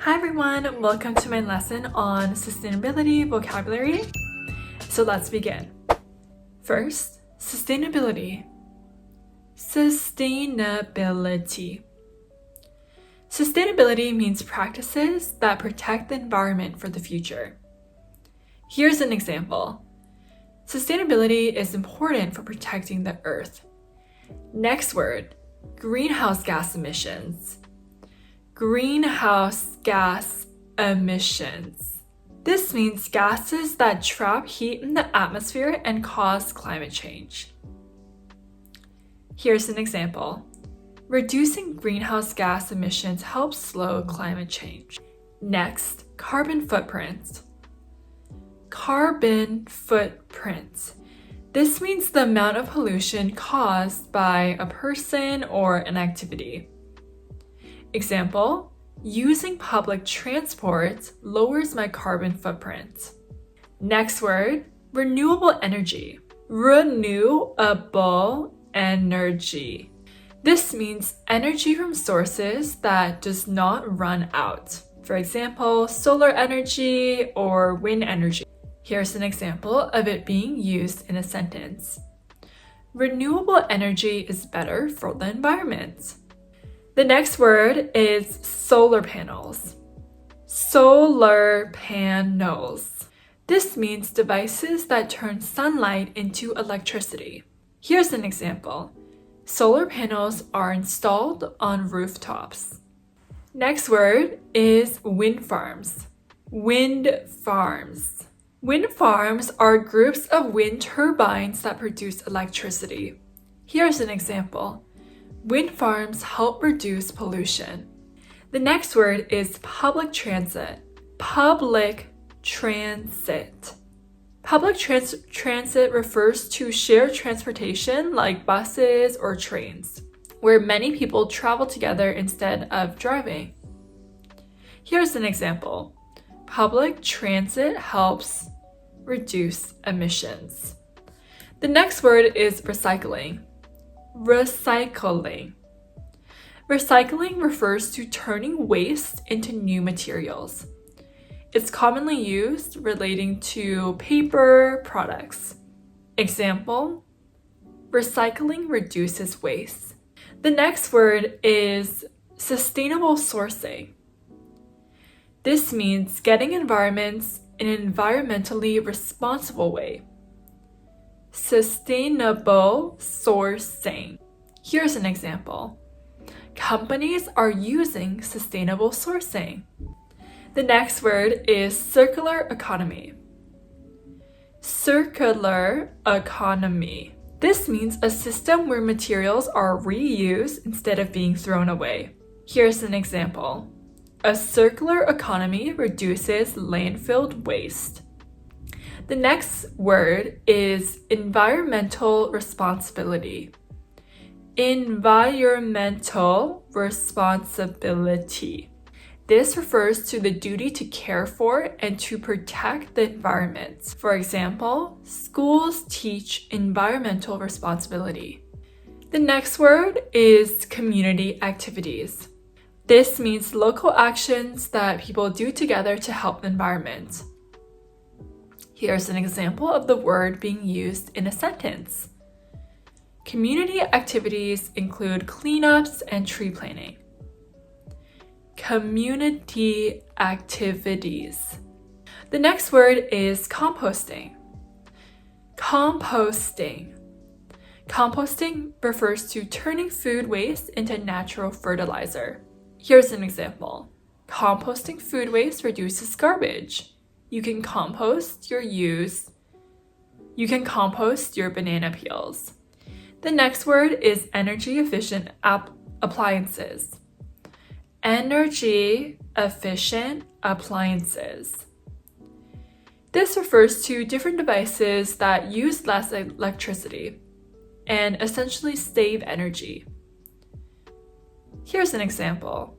Hi everyone, welcome to my lesson on sustainability vocabulary. So let's begin. First, sustainability. Sustainability. Sustainability means practices that protect the environment for the future. Here's an example. Sustainability is important for protecting the earth. Next word, greenhouse gas emissions. Greenhouse gas emissions. This means gases that trap heat in the atmosphere and cause climate change. Here's an example. Reducing greenhouse gas emissions helps slow climate change. Next, carbon footprint. Carbon footprint. This means the amount of pollution caused by a person or an activity. Example, using public transport lowers my carbon footprint. Next word, renewable energy. Renewable energy. This means energy from sources that does not run out. For example, solar energy or wind energy. Here's an example of it being used in a sentence. Renewable energy is better for the environment. The next word is solar panels. Solar panels. This means devices that turn sunlight into electricity. Here's an example. Solar panels are installed on rooftops. Next word is wind farms. Wind farms. Wind farms are groups of wind turbines that produce electricity. Here's an example. Wind farms help reduce pollution. The next word is public transit. Public transit. Public transit refers to shared transportation like buses or trains, where many people travel together instead of driving. Here's an example. Public transit helps reduce emissions. The next word is recycling. Recycling. Recycling refers to turning waste into new materials. It's commonly used relating to paper products. Example, recycling reduces waste. The next word is sustainable sourcing. This means getting environments in an environmentally responsible way. Sustainable sourcing. Here's an example. Companies are using sustainable sourcing. The next word is circular economy. Circular economy. This means a system where materials are reused instead of being thrown away. Here's an example. A circular economy reduces landfill waste. The next word is environmental responsibility. Environmental responsibility. This refers to the duty to care for and to protect the environment. For example, schools teach environmental responsibility. The next word is community activities. This means local actions that people do together to help the environment. Here's an example of the word being used in a sentence. Community activities include cleanups and tree planting. Community activities. The next word is composting. Composting. Composting refers to turning food waste into natural fertilizer. Here's an example. Composting food waste reduces garbage. You can compost your banana peels. The next word is energy efficient appliances. Energy efficient appliances. This refers to different devices that use less electricity and essentially save energy. Here's an example.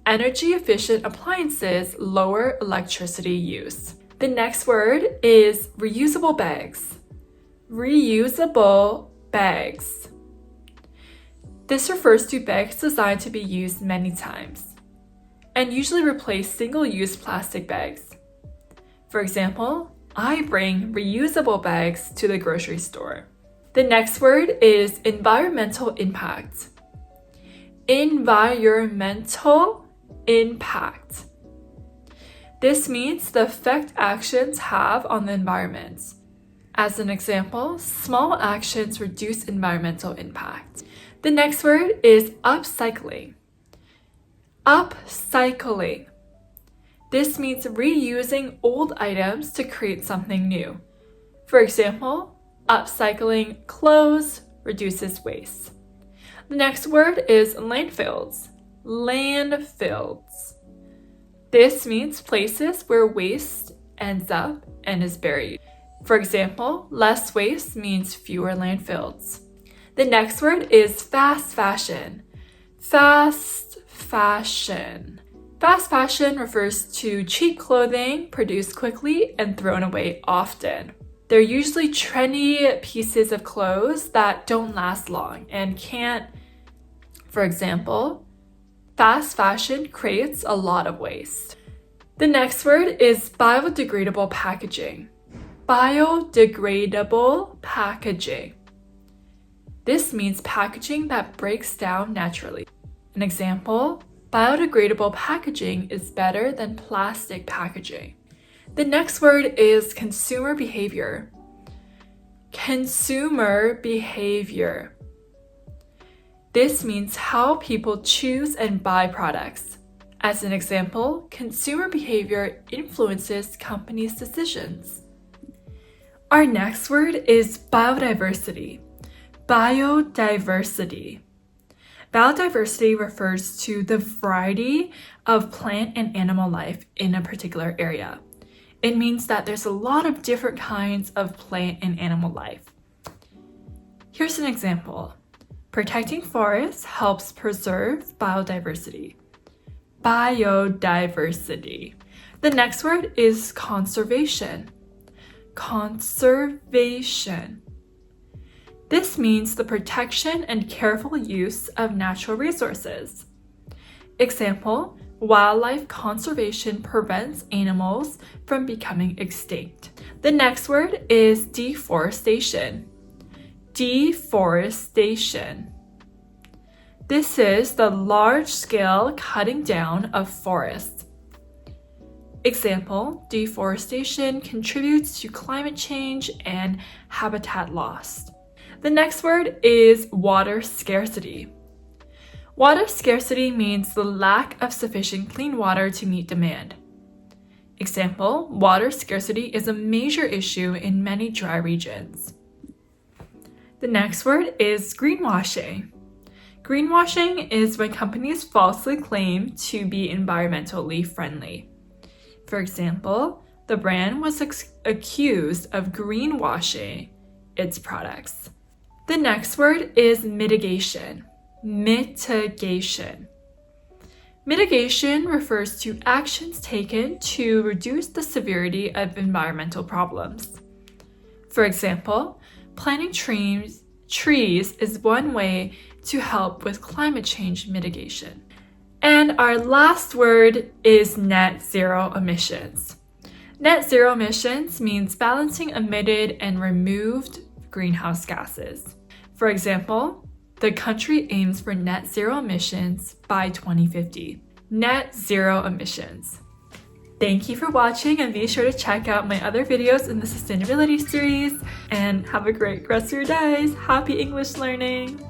Energy efficient appliances lower electricity use. The next word is reusable bags. Reusable bags. This refers to bags designed to be used many times. and usually replace single-use plastic bags. For example, I bring reusable bags to the grocery store. The next word is environmental impact. Environmental impact. This means the effect actions have on the environment. As an example, small actions reduce environmental impact. The next word is upcycling. Upcycling. This means reusing old items to create something new. For example, upcycling clothes reduces waste. The next word is landfills. Landfills. This means places where waste ends up and is buried. For example, less waste means fewer landfills. The next word is fast fashion. Fast fashion. Fast fashion refers to cheap clothing produced quickly and thrown away often. They're usually trendy pieces of clothes that don't last long and can't. For example, fast fashion creates a lot of waste. The next word is biodegradable packaging. Biodegradable packaging. This means packaging that breaks down naturally. An example, biodegradable packaging is better than plastic packaging. The next word is consumer behavior. Consumer behavior. This means how people choose and buy products. As an example, consumer behavior influences companies' decisions. Our next word is biodiversity. Biodiversity. Biodiversity refers to the variety of plant and animal life in a particular area. It means that there's a lot of different kinds of plant and animal life. Here's an example. Protecting forests helps preserve biodiversity. Biodiversity. The next word is conservation. Conservation. This means the protection and careful use of natural resources. Example, wildlife conservation prevents animals from becoming extinct. The next word is deforestation. Deforestation. This is the large-scale cutting down of forests. Example, deforestation contributes to climate change and habitat loss. The next word is water scarcity. Water scarcity means the lack of sufficient clean water to meet demand. Example, water scarcity is a major issue in many dry regions. The next word is greenwashing. Greenwashing is when companies falsely claim to be environmentally friendly. For example, the brand was accused of greenwashing its products. The next word is mitigation. Mitigation. Mitigation refers to actions taken to reduce the severity of environmental problems. For example, planting trees is one way to help with climate change mitigation. And our last word is net zero emissions. Net zero emissions means balancing emitted and removed greenhouse gases. For example, the country aims for net zero emissions by 2050. Net zero emissions. Thank you for watching, and be sure to check out my other videos in the sustainability series, and have a great rest of your days. Happy English learning!